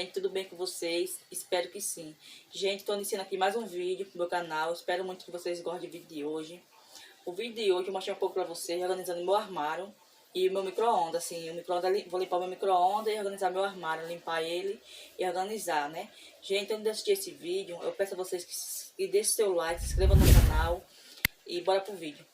Gente, tudo bem com vocês? Espero que sim. Gente, tô iniciando aqui mais um vídeo pro meu canal. Espero muito que vocês gostem do vídeo de hoje. O vídeo de hoje eu mostrei um pouco pra vocês, organizando meu armário e meu micro-ondas, assim. O micro-ondas, vou limpar meu micro-ondas e organizar meu armário, limpar ele e organizar, né? Gente, antes de assistir esse vídeo, eu peço a vocês que deixem seu like, se inscrevam no canal e bora pro vídeo.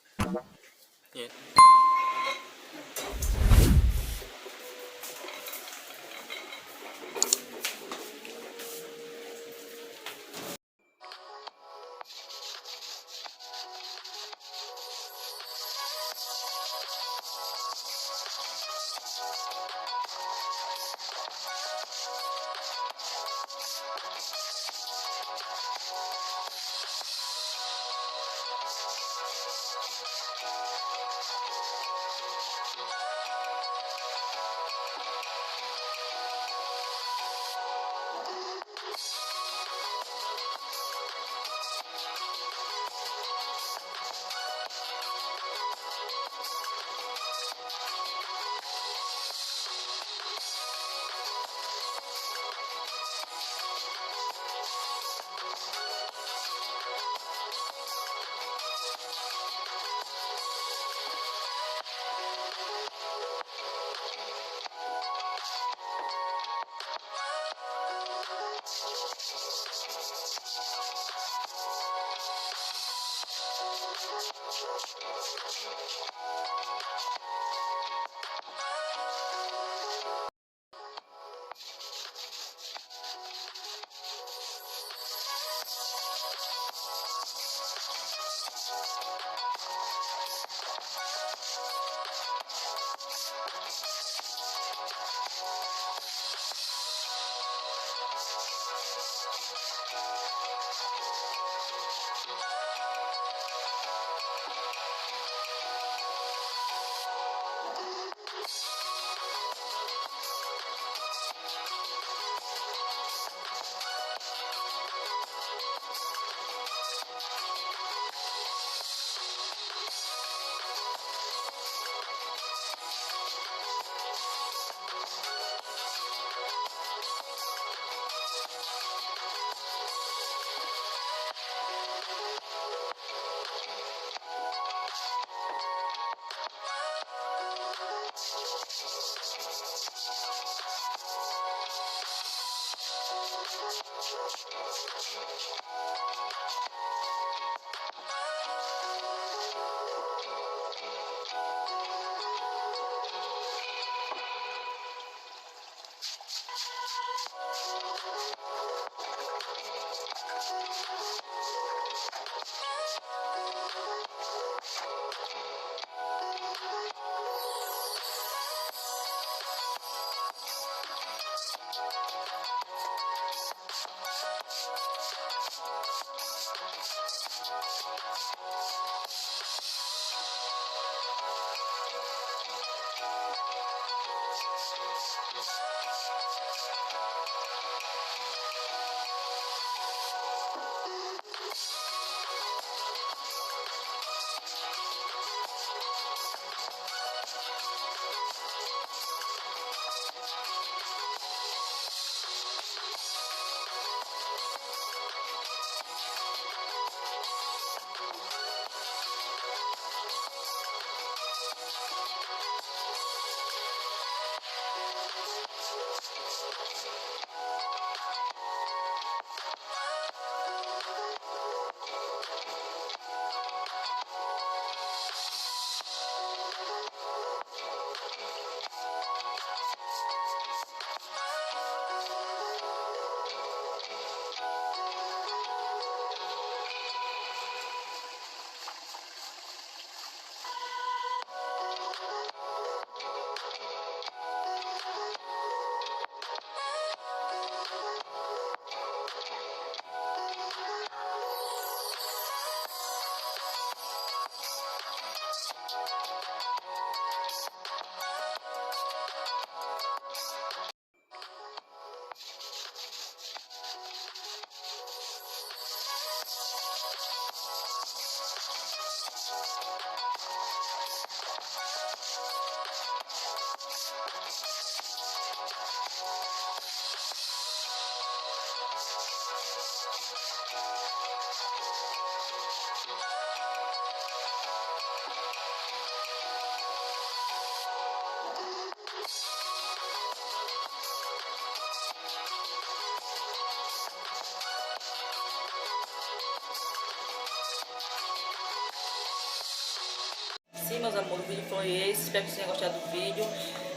vídeo foi esse. Espero que vocês tenham gostado do vídeo.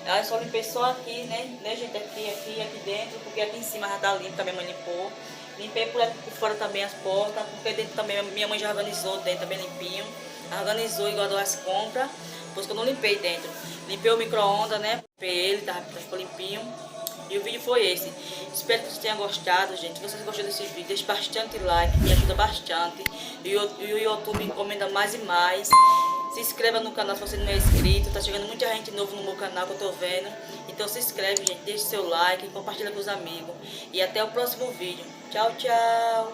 Eu só limpei só aqui, né, gente? Aqui dentro, porque aqui em cima já tá limpo, que a minha mãe limpou. Limpei por aqui por fora também as portas, porque dentro também minha mãe já organizou dentro também limpinho. Organizou e guardou as compras, por isso que eu não limpei dentro. Limpei o micro-ondas, né? Limpei ele, ficou limpinho. E o vídeo foi esse. Espero que vocês tenham gostado, gente. Se vocês gostaram desse vídeo, deixe bastante like, me ajuda bastante. E o YouTube encomenda mais e mais. Se inscreva no canal se você não é inscrito. Tá chegando muita gente nova no meu canal que eu tô vendo. Então se inscreve, gente. Deixe seu like, compartilha com os amigos. E até o próximo vídeo. Tchau, tchau.